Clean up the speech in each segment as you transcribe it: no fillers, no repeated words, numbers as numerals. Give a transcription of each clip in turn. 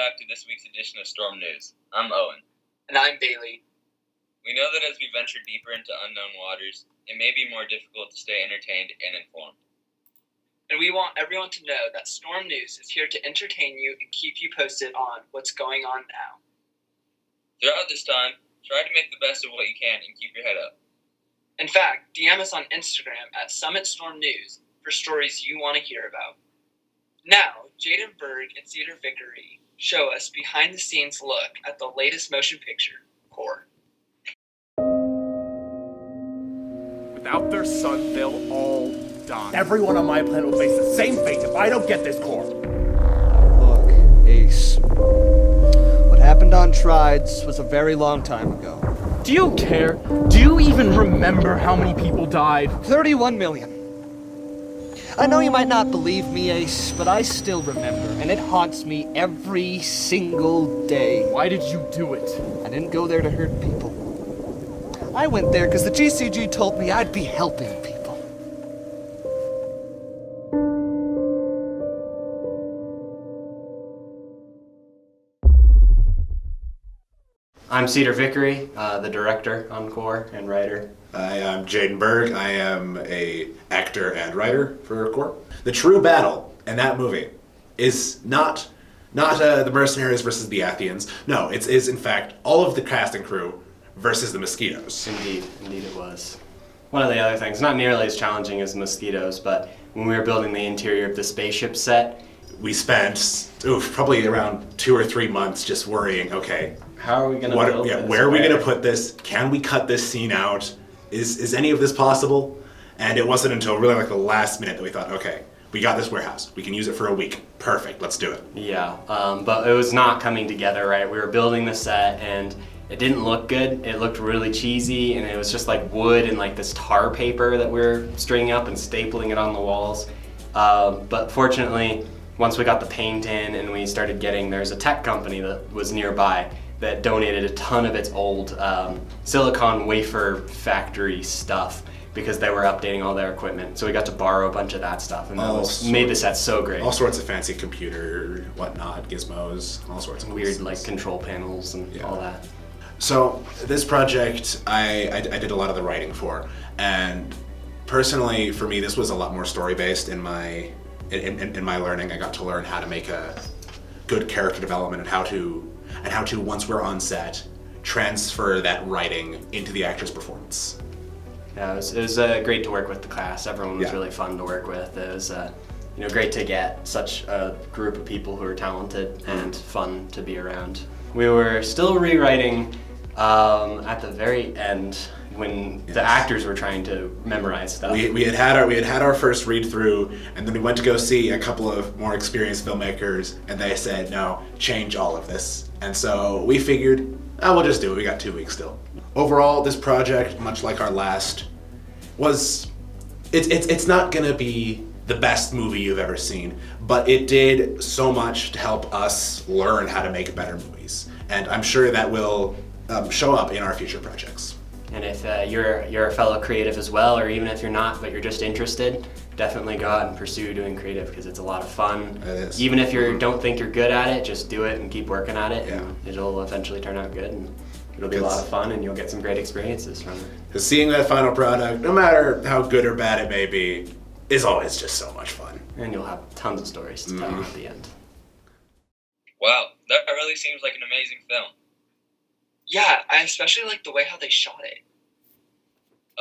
back to this week's edition of Storm News. I'm Owen. And I'm Bailey. We know that as we venture deeper into unknown waters, it may be more difficult to stay entertained and informed. And we want everyone to know that Storm News is here to entertain you and keep you posted on what's going on now. Throughout this time, try to make the best of what you can and keep your head up. In fact, DM us on Instagram at Summit Storm News for stories you want to hear about. Now, Jadon Berg and Cedar Vickery show us behind-the-scenes look at the latest motion picture, Core. Without their son, they'll all die. Everyone on my planet will face the same fate if I don't get this core. Look, Ace. What happened on Trides was a very long time ago. Do you care? Do you even remember how many people died? 31 million. I know you might not believe me, Ace, but I still remember, and it haunts me every single day. Why did you do it? I didn't go there to hurt people. I went there because the GCG told me I'd be helping people. I'm Cedar Vickery, the director on Core and writer. I am Jadon Berg. I am a actor and writer for Core. The true battle in that movie is not the mercenaries versus the Athians. No, it is in fact all of the cast and crew versus the mosquitoes. Indeed it was. One of the other things, not nearly as challenging as mosquitoes, but when we were building the interior of the spaceship set, we spent probably around 2 or 3 months just worrying, okay, how are we going to build this? Where are we going to put this? Can we cut this scene out? Is any of this possible? And it wasn't until really like the last minute that we thought, okay, we got this warehouse. We can use it for a week. Perfect, let's do it. Yeah, but it was not coming together right. We were building the set and it didn't look good. It looked really cheesy and it was just like wood and like this tar paper that we were stringing up and stapling it on the walls. But fortunately, once we got the paint in and we started there's a tech company that was nearby that donated a ton of its old silicon wafer factory stuff because they were updating all their equipment. So we got to borrow a bunch of that stuff and that made the set so great. All sorts of fancy computer, whatnot, gizmos, all sorts of weird like control panels and all that. So this project I did a lot of the writing for, and personally for me this was a lot more story based in my learning. I got to learn how to make a good character development and how to once we're on set transfer that writing into the actor's performance. Yeah, it was great to work with the cast. Everyone was really fun to work with. It was great to get such a group of people who are talented and fun to be around. We were still rewriting at the very end when the actors were trying to memorize stuff. We had our first read through, and then we went to go see a couple of more experienced filmmakers, and they said, no, change all of this. And so we figured, we'll just do it. We got 2 weeks still. Overall, this project, much like our last, it's not gonna be the best movie you've ever seen, but it did so much to help us learn how to make better movies. And I'm sure that will show up in our future projects. And if you're a fellow creative as well, or even if you're not, but you're just interested, definitely go out and pursue doing creative because it's a lot of fun. It is. Even if you don't think you're good at it, just do it and keep working at it, and it'll eventually turn out good. And it'll be a lot of fun, and you'll get some great experiences from it. Because seeing that final product, no matter how good or bad it may be, is always just so much fun. And you'll have tons of stories to tell at the end. Wow, that really seems like an amazing film. Yeah, I especially like the way how they shot it.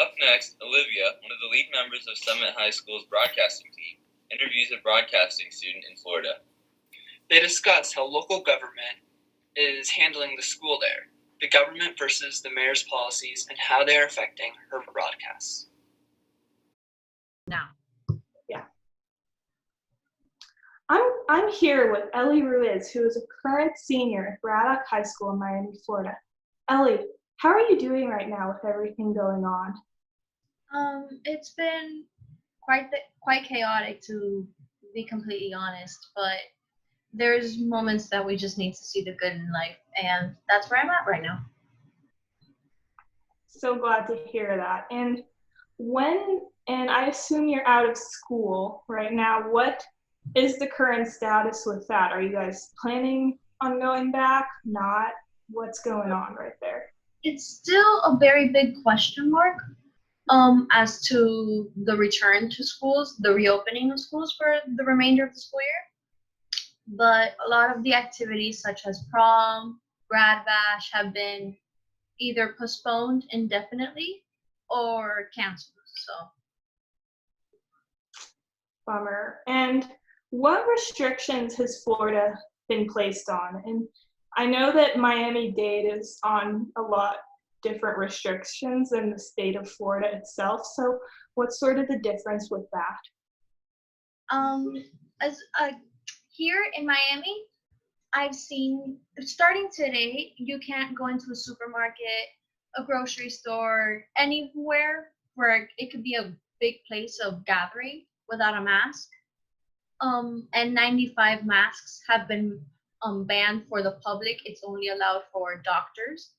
Up next, Olivia, one of the lead members of Summit High School's broadcasting team, interviews a broadcasting student in Florida. They discuss how local government is handling the school there, the government versus the mayor's policies, and how they are affecting her broadcasts. Now. Yeah. I'm here with Ellie Ruiz, who is a current senior at Braddock High School in Miami, Florida. Ellie, how are you doing right now with everything going on? It's been quite chaotic, to be completely honest, but there's moments that we just need to see the good in life, and that's where I'm at right now. So glad to hear that. And I assume you're out of school right now. What is the current status with that? Are you guys planning on going back? Not? What's going on right there? It's still a very big question mark as to the return to schools, the reopening of schools for the remainder of the school year. But a lot of the activities such as prom, grad bash have been either postponed indefinitely or canceled. So Bummer. And what restrictions has Florida been placed on? And I know that Miami-Dade is on a lot different restrictions than the state of Florida itself. So what's sort of the difference with that? as here in Miami, I've seen starting today, you can't go into a supermarket, a grocery store, anywhere where it could be a big place of gathering without a mask. And 95 masks have been banned for the public. It's only allowed for doctors.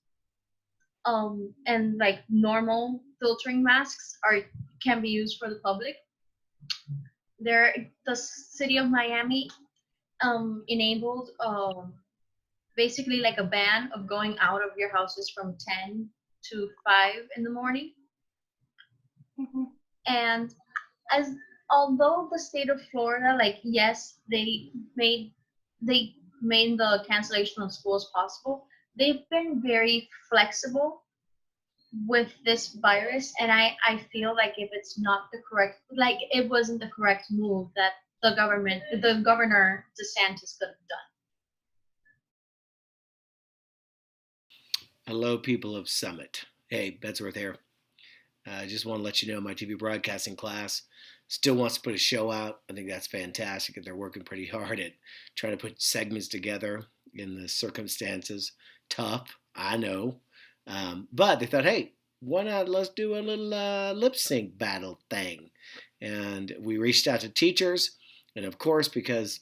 And like normal filtering masks can be used for the public. The city of Miami enabled basically like a ban of going out of your houses from 10 to 5 in the morning. Mm-hmm. And although the state of Florida, like, yes, they made the cancellation of schools possible, they've been very flexible with this virus, and I feel like if it's not the correct, like it wasn't the correct move that the governor DeSantis could have done. Hello, people of Summit. Hey, Bedsworth here. I just want to let you know my TV broadcasting class still wants to put a show out. I think that's fantastic, and they're working pretty hard at trying to put segments together in the circumstances. Tough, I know. But they thought, hey, why not let's do a little lip sync battle thing. And we reached out to teachers, and of course, because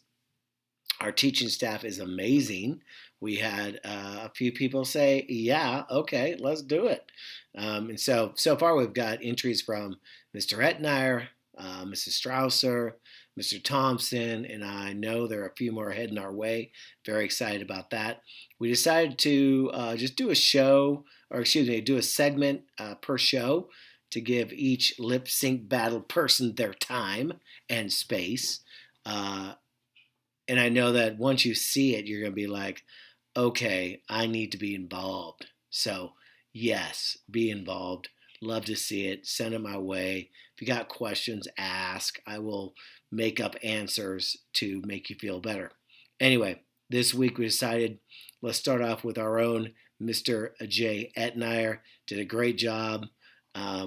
our teaching staff is amazing, we had a few people say, yeah, okay, let's do it. And so far we've got entries from Mr. Etnier, Mrs. Strausser, Mr. Thompson, and I know there are a few more heading our way. Very excited about that. We decided to just do a show, do a segment per show to give each lip sync battle person their time and space. And I know that once you see it, you're going to be like, okay, I need to be involved. So yes, be involved. Love to see it. Send it my way. If you got questions, ask. I will make up answers to make you feel better. Anyway, this week we decided let's start off with our own Mr. J. Etnier. Did a great job.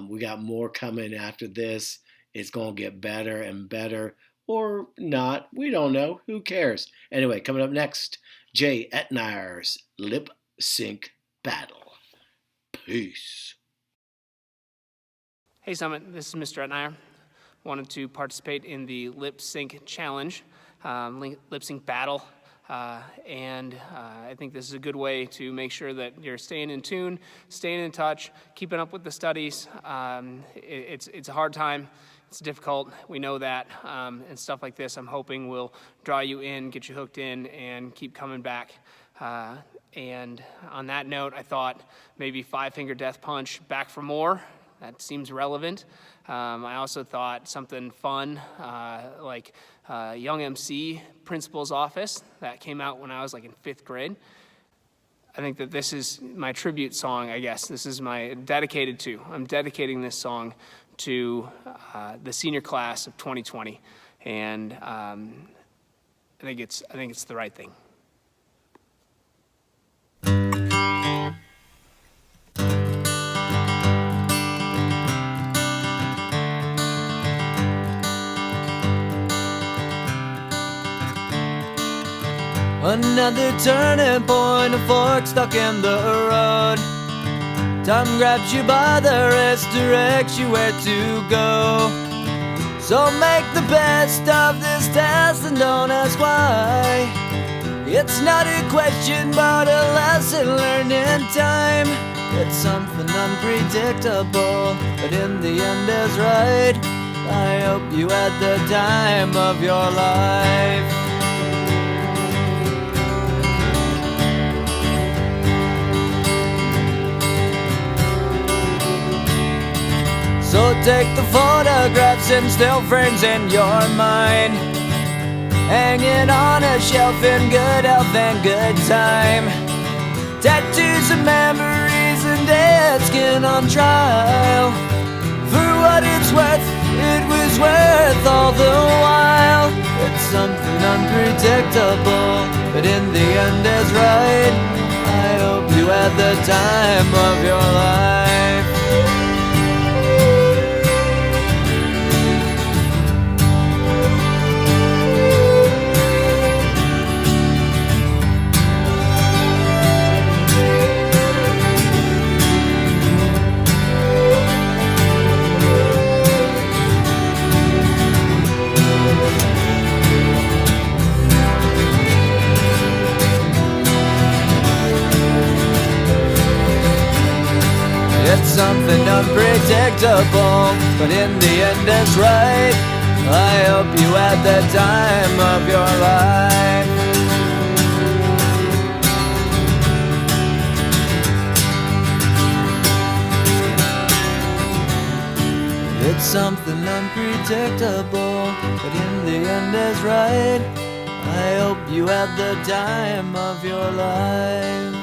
We got more coming after this. It's going to get better and better. Or not. We don't know. Who cares? Anyway, coming up next, J. Etnier's Lip Sync Battle. Peace. Hey Summit, this is Mr. Etnier. Wanted to participate in the lip sync challenge, lip sync battle, and I think this is a good way to make sure that you're staying in tune, staying in touch, keeping up with the studies. It's a hard time, it's difficult, we know that, and stuff like this I'm hoping will draw you in, get you hooked in, and keep coming back. And on that note, I thought maybe 5-Finger Death Punch, Back for More. That seems relevant. I also thought something fun, like Young MC Principal's Office. That came out when I was like in 5th grade. I think that this is my tribute song, I guess. This is I'm dedicating this song to the senior class of 2020. And I think it's the right thing. Another turning point, a fork stuck in the road. Time grabs you by the wrist, directs you where to go. So make the best of this test and don't ask why. It's not a question but a lesson learned in time. It's something unpredictable, but in the end is right. I hope you had the time of your life. take the photographs and still frames in your mind, hanging on a shelf in good health and good time. Tattoos of memories and dead skin on trial. For what it's worth, it was worth all the while. It's something unpredictable, but in the end is right. I hope you had the time of your life. It's something unpredictable, but in the end it's right. I hope you had the time of your life. It's something unpredictable, but in the end is right. I hope you had the time of your life.